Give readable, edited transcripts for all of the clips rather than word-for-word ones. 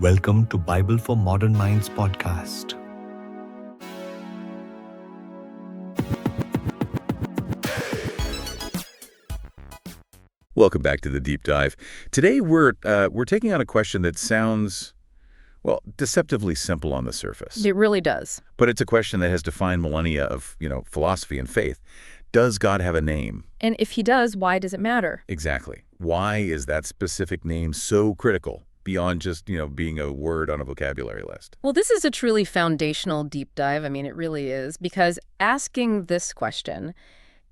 Welcome to Bible for Modern Minds podcast. Welcome back to the deep dive. Today we're taking on a question that sounds, well, deceptively simple on the surface. It really does. But it's a question that has defined millennia of, philosophy and faith. Does God have a name? And if he does, why does it matter? Exactly. Why is that specific name so critical beyond just, being a word on a vocabulary list? Well, this is a truly foundational deep dive. I mean, it really is, because asking this question,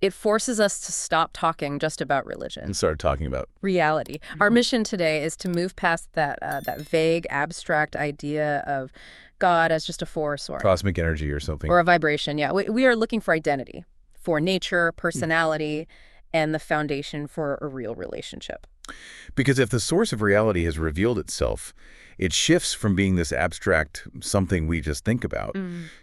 it forces us to stop talking just about religion. And start talking about reality. Our mission today is to move past that vague, abstract idea of God as just a force or cosmic energy or something. Or a vibration, yeah. We are looking for identity, for nature, personality, and the foundation for a real relationship. Because if the source of reality has revealed itself, it shifts from being this abstract something we just think about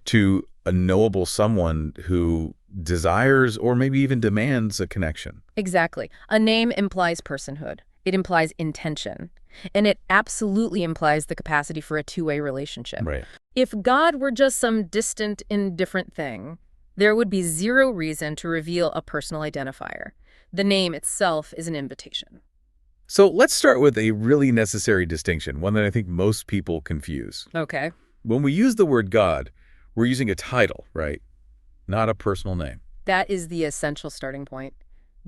to a knowable someone who desires or maybe even demands a connection. Exactly. A name implies personhood. It implies intention. And it absolutely implies the capacity for a two-way relationship. Right. If God were just some distant, indifferent thing, there would be zero reason to reveal a personal identifier. The name itself is an invitation. So let's start with a really necessary distinction, one that I think most people confuse. Okay. When we use the word God, we're using a title, right? Not a personal name. That is the essential starting point.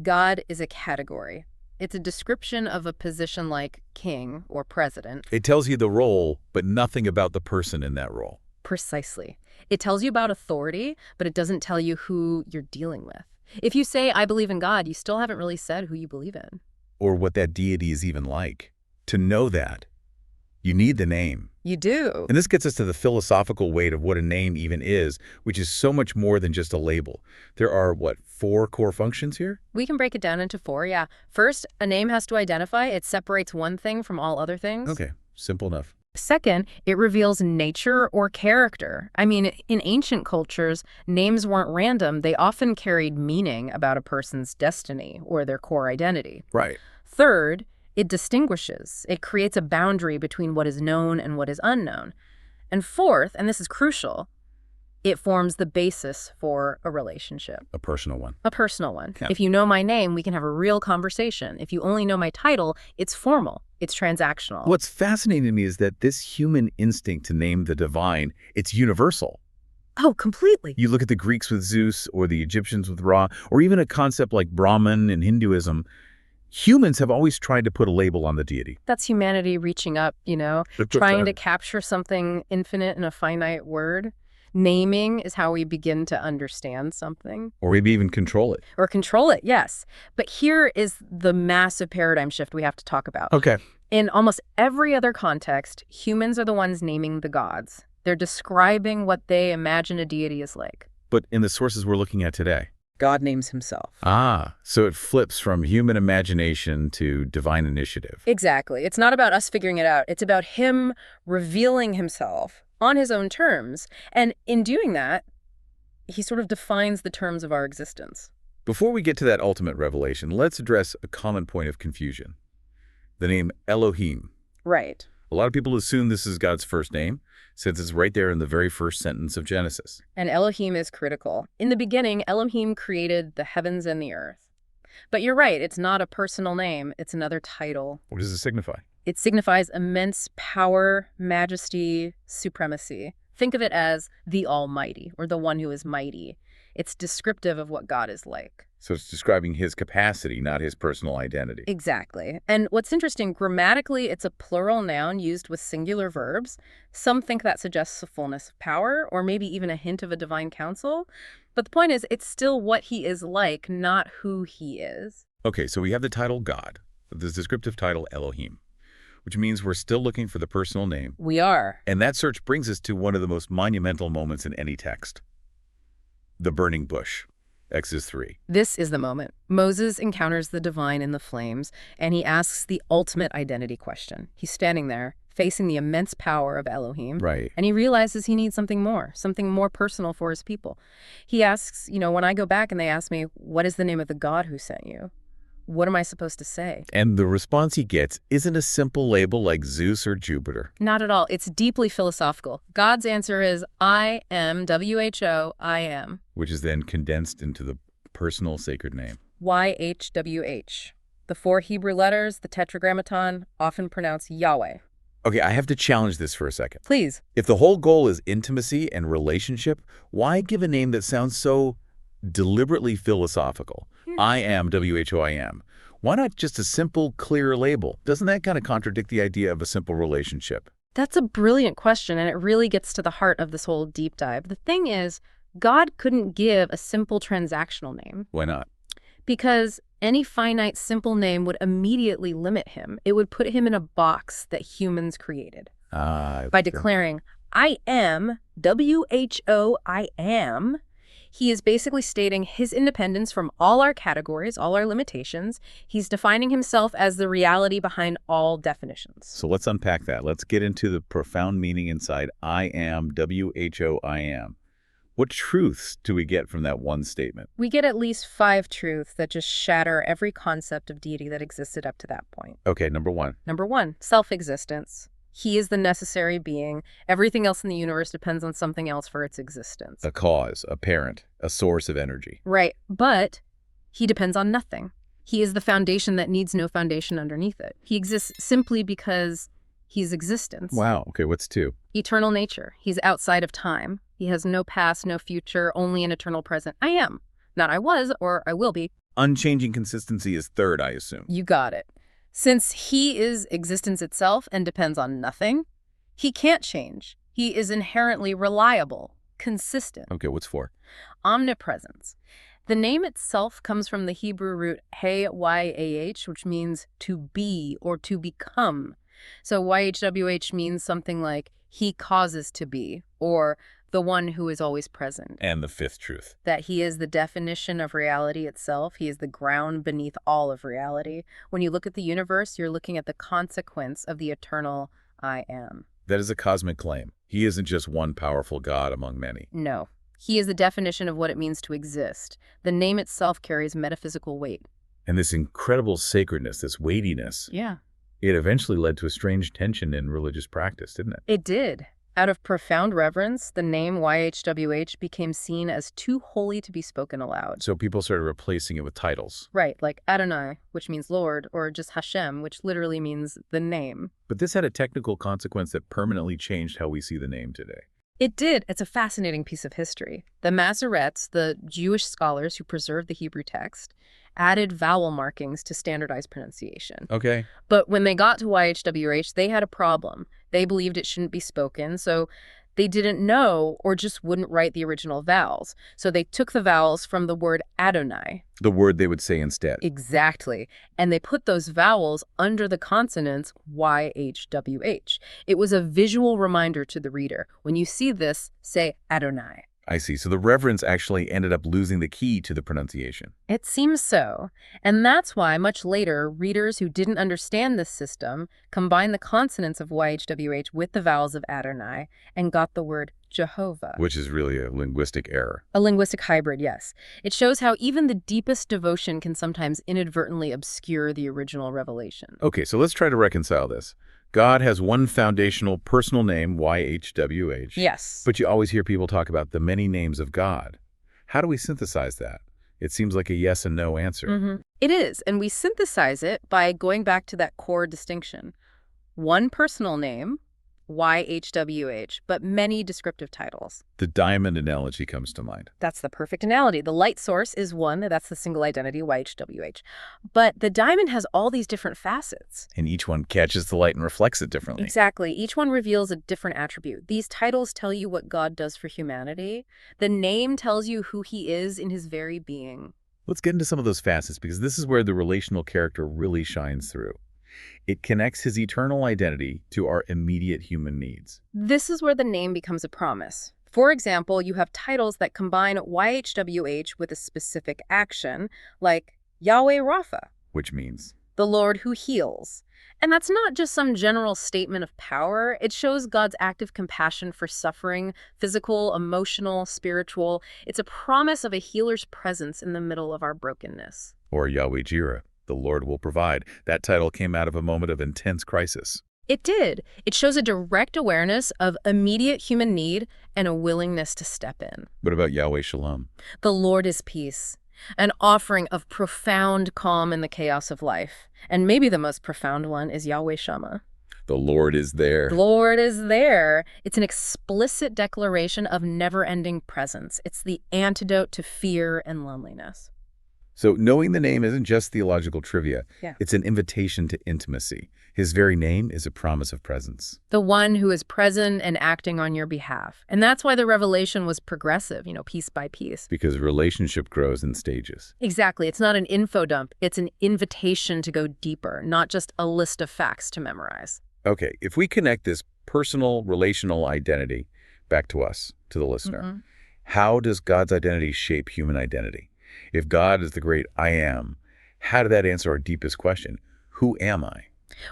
God is a category. It's a description of a position like king or president. It tells you the role, but nothing about the person in that role. Precisely. It tells you about authority, but it doesn't tell you who you're dealing with. If you say, I believe in God, you still haven't really said who you believe in. Or what that deity is even like. To know that, you need the name. You do. And this gets us to the philosophical weight of what a name even is, which is so much more than just a label. There are, 4 core functions here? We can break it down into 4, yeah. First, a name has to identify. It separates one thing from all other things. Okay, simple enough. Second, it reveals nature or character. I mean, in ancient cultures, names weren't random. They often carried meaning about a person's destiny or their core identity. Right. Third, it distinguishes. It creates a boundary between what is known and what is unknown. And fourth, and this is crucial, it forms the basis for a relationship. A personal one. A personal one. Yeah. If you know my name, we can have a real conversation. If you only know my title, it's formal. It's transactional. What's fascinating to me is that this human instinct to name the divine, it's universal. Oh, completely. You look at the Greeks with Zeus or the Egyptians with Ra, or even a concept like Brahman in Hinduism. Humans have always tried to put a label on the deity. That's humanity reaching up, trying to capture something infinite in a finite word. Naming is how we begin to understand something. Or maybe even control it. Or control it, yes. But here is the massive paradigm shift we have to talk about. Okay. In almost every other context, humans are the ones naming the gods. They're describing what they imagine a deity is like. But in the sources we're looking at today? God names himself. So it flips from human imagination to divine initiative. Exactly. It's not about us figuring it out. It's about him revealing himself on his own terms. And in doing that, he sort of defines the terms of our existence. Before we get to that ultimate revelation, let's address a common point of confusion. The name Elohim. Right. A lot of people assume this is God's first name, since it's right there in the very first sentence of Genesis. And Elohim is critical. In the beginning, Elohim created the heavens and the earth. But you're right, it's not a personal name, it's another title. What does it signify? It signifies immense power, majesty, supremacy. Think of it as the Almighty, or the one who is mighty. It's descriptive of what God is like. So it's describing his capacity, not his personal identity. Exactly. And what's interesting, grammatically, it's a plural noun used with singular verbs. Some think that suggests a fullness of power, or maybe even a hint of a divine counsel. But the point is, it's still what he is like, not who he is. Okay, so we have the title God, the descriptive title Elohim, which means we're still looking for the personal name. We are. And that search brings us to one of the most monumental moments in any text. The burning bush. Exodus 3. This is the moment. Moses encounters the divine in the flames, and he asks the ultimate identity question. He's standing there, facing the immense power of Elohim. Right. And he realizes he needs something more personal for his people. He asks, when I go back and they ask me, what is the name of the God who sent you? What am I supposed to say? And the response he gets isn't a simple label like Zeus or Jupiter. Not at all. It's deeply philosophical. God's answer is, I am, WHO, I am. Which is then condensed into the personal sacred name. YHWH. The 4 Hebrew letters, the tetragrammaton, often pronounced Yahweh. Okay, I have to challenge this for a second. Please. If the whole goal is intimacy and relationship, why give a name that sounds so deliberately philosophical? I am WHO I am. Why not just a simple, clear label? Doesn't that kind of contradict the idea of a simple relationship? That's a brilliant question, and it really gets to the heart of this whole deep dive. The thing is, God couldn't give a simple transactional name. Why not? Because any finite simple name would immediately limit him. It would put him in a box that humans created. By declaring, I am, WHO I am, he is basically stating his independence from all our categories, all our limitations. He's defining himself as the reality behind all definitions. So let's unpack that. Let's get into the profound meaning inside I am, WHO I am. What truths do we get from that one statement? We get at least 5 truths that just shatter every concept of deity that existed up to that point. Okay, number 1. Number 1, self-existence. He is the necessary being. Everything else in the universe depends on something else for its existence. A cause, a parent, a source of energy. Right, but he depends on nothing. He is the foundation that needs no foundation underneath it. He exists simply because he's existence. Wow, okay, what's 2? Eternal nature. He's outside of time. He has no past, no future, only an eternal present. I am. Not I was or I will be. Unchanging consistency is 3rd, I assume. You got it. Since he is existence itself and depends on nothing, he can't change. He is inherently reliable, consistent. Okay, what's 4? Omnipresence. The name itself comes from the Hebrew root YHWH, which means to be or to become. So YHWH means something like he causes to be, or the one who is always present. And the 5th truth. That he is the definition of reality itself. He is the ground beneath all of reality. When you look at the universe, you're looking at the consequence of the eternal I am. That is a cosmic claim. He isn't just one powerful God among many. No. He is the definition of what it means to exist. The name itself carries metaphysical weight. And this incredible sacredness, this weightiness, Yeah. it eventually led to a strange tension in religious practice, didn't it? It did. Out of profound reverence, the name YHWH became seen as too holy to be spoken aloud. So people started replacing it with titles. Right, like Adonai, which means Lord, or just Hashem, which literally means the name. But this had a technical consequence that permanently changed how we see the name today. It did. It's a fascinating piece of history. The Masoretes, the Jewish scholars who preserved the Hebrew text, added vowel markings to standardize pronunciation. Okay. But when they got to YHWH, they had a problem. They believed it shouldn't be spoken, so they didn't know or just wouldn't write the original vowels. So they took the vowels from the word Adonai. The word they would say instead. Exactly. And they put those vowels under the consonants YHWH. It was a visual reminder to the reader. When you see this, say Adonai. I see. So the reverence actually ended up losing the key to the pronunciation. It seems so. And that's why, much later, readers who didn't understand this system combined the consonants of YHWH with the vowels of Adonai and got the word Jehovah. Which is really a linguistic error. A linguistic hybrid, yes. It shows how even the deepest devotion can sometimes inadvertently obscure the original revelation. Okay, so let's try to reconcile this. God has one foundational personal name, YHWH. Yes. But you always hear people talk about the many names of God. How do we synthesize that? It seems like a yes and no answer. It is, and we synthesize it by going back to that core distinction. One personal name, YHWH, but many descriptive titles. The diamond analogy comes to mind. That's the perfect analogy. The light source is one, that's the single identity, YHWH. But the diamond has all these different facets. And each one catches the light and reflects it differently. Exactly. Each one reveals a different attribute. These titles tell you what God does for humanity. The name tells you who he is in his very being. Let's get into some of those facets, because this is where the relational character really shines through. It connects his eternal identity to our immediate human needs. This is where the name becomes a promise. For example, you have titles that combine YHWH with a specific action, like Yahweh Rapha, Which means? the Lord who heals. And that's not just some general statement of power. It shows God's active compassion for suffering, physical, emotional, spiritual. It's a promise of a healer's presence in the middle of our brokenness. Or Yahweh Jireh. The Lord will provide. That title came out of a moment of intense crisis. It did. It shows a direct awareness of immediate human need and a willingness to step in. What about Yahweh Shalom? The Lord is peace, an offering of profound calm in the chaos of life. And maybe the most profound one is Yahweh Shammah. The Lord is there. The Lord is there. It's an explicit declaration of never-ending presence. It's the antidote to fear and loneliness. So knowing the name isn't just theological trivia. Yeah. It's an invitation to intimacy. His very name is a promise of presence. The one who is present and acting on your behalf. And that's why the revelation was progressive, piece by piece. Because relationship grows in stages. Exactly. It's not an info dump. It's an invitation to go deeper, not just a list of facts to memorize. Okay, if we connect this personal, relational identity back to us, to the listener, how does God's identity shape human identity? If God is the great I am, how did that answer our deepest question? Who am I?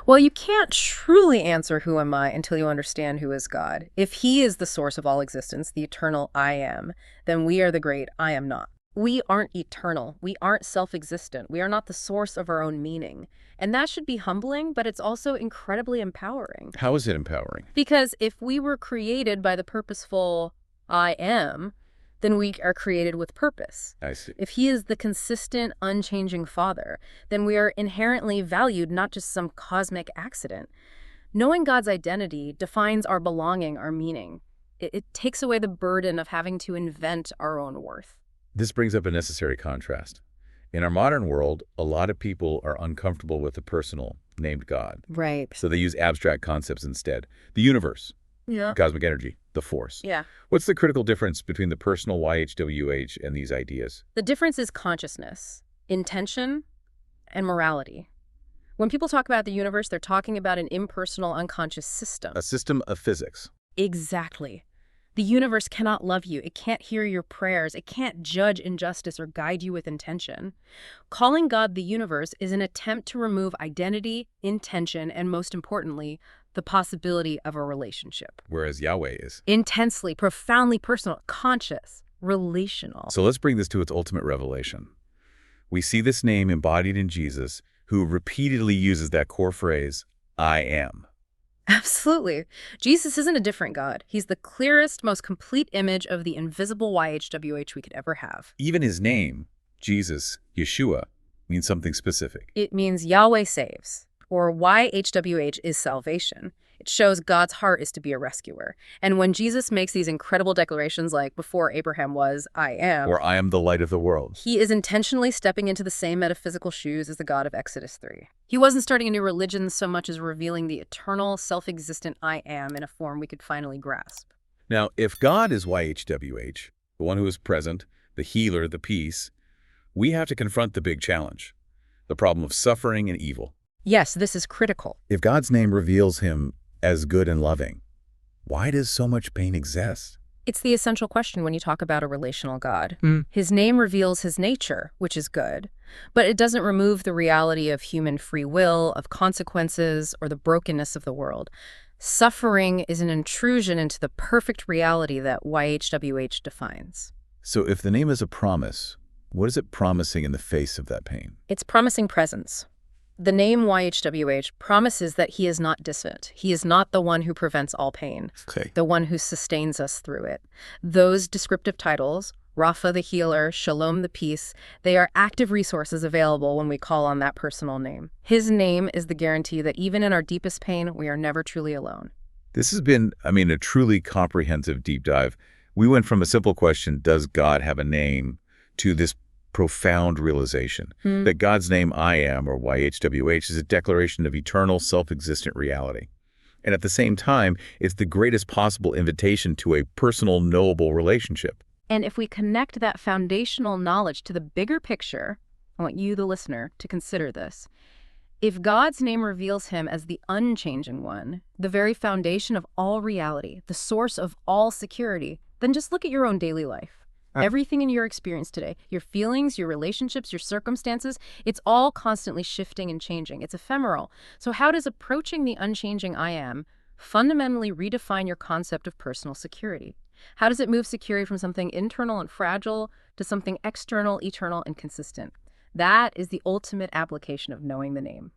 Well, you can't truly answer who am I until you understand who is God. If he is the source of all existence, the eternal I am, then we are the great I am not. We aren't eternal. We aren't self-existent. We are not the source of our own meaning. And that should be humbling, but it's also incredibly empowering. How is it empowering? Because if we were created by the purposeful I am, then we are created with purpose. I see. If he is the consistent, unchanging Father, then we are inherently valued, not just some cosmic accident. Knowing God's identity defines our belonging, our meaning. It takes away the burden of having to invent our own worth. This brings up a necessary contrast. In our modern world, a lot of people are uncomfortable with the personal, named God. Right. So they use abstract concepts instead. The universe, Yeah. cosmic energy, the force. Yeah. What's the critical difference between the personal YHWH and these ideas? The difference is consciousness, intention, and morality. When people talk about the universe, they're talking about an impersonal, unconscious system. A system of physics. Exactly. The universe cannot love you. It can't hear your prayers. It can't judge injustice or guide you with intention. Calling God the universe is an attempt to remove identity, intention, and most importantly, the possibility of a relationship. Whereas Yahweh is. Intensely, profoundly personal, conscious, relational. So let's bring this to its ultimate revelation. We see this name embodied in Jesus, who repeatedly uses that core phrase, I am. Absolutely. Jesus isn't a different God. He's the clearest, most complete image of the invisible YHWH we could ever have. Even his name, Jesus, Yeshua, means something specific. It means Yahweh saves, or YHWH is salvation. It shows God's heart is to be a rescuer. And when Jesus makes these incredible declarations like, before Abraham was, I am, Or I am the light of the world. he is intentionally stepping into the same metaphysical shoes as the God of Exodus 3. He wasn't starting a new religion so much as revealing the eternal, self-existent I am in a form we could finally grasp. Now, if God is YHWH, the one who is present, the healer, the peace, we have to confront the big challenge, the problem of suffering and evil. Yes, this is critical. If God's name reveals him as good and loving, why does so much pain exist? It's the essential question when you talk about a relational God. His name reveals his nature, which is good, but it doesn't remove the reality of human free will, of consequences, or the brokenness of the world. Suffering is an intrusion into the perfect reality that YHWH defines. So if the name is a promise, what is it promising in the face of that pain? It's promising presence. The name YHWH promises that he is not distant. He is not the one who prevents all pain, Okay. the one who sustains us through it. Those descriptive titles, Rapha the healer, Shalom the peace, they are active resources available when we call on that personal name. His name is the guarantee that even in our deepest pain, we are never truly alone. This has been, a truly comprehensive deep dive. We went from a simple question, does God have a name, to this profound realization that God's name I am, or YHWH, is a declaration of eternal self-existent reality. And at the same time, it's the greatest possible invitation to a personal, knowable relationship. And if we connect that foundational knowledge to the bigger picture, I want you, the listener, to consider this. If God's name reveals him as the unchanging one, the very foundation of all reality, the source of all security, then just look at your own daily life. Everything in your experience today, your feelings, your relationships, your circumstances, it's all constantly shifting and changing. It's ephemeral. So how does approaching the unchanging I am fundamentally redefine your concept of personal security? How does it move security from something internal and fragile to something external, eternal, and consistent? That is the ultimate application of knowing the name.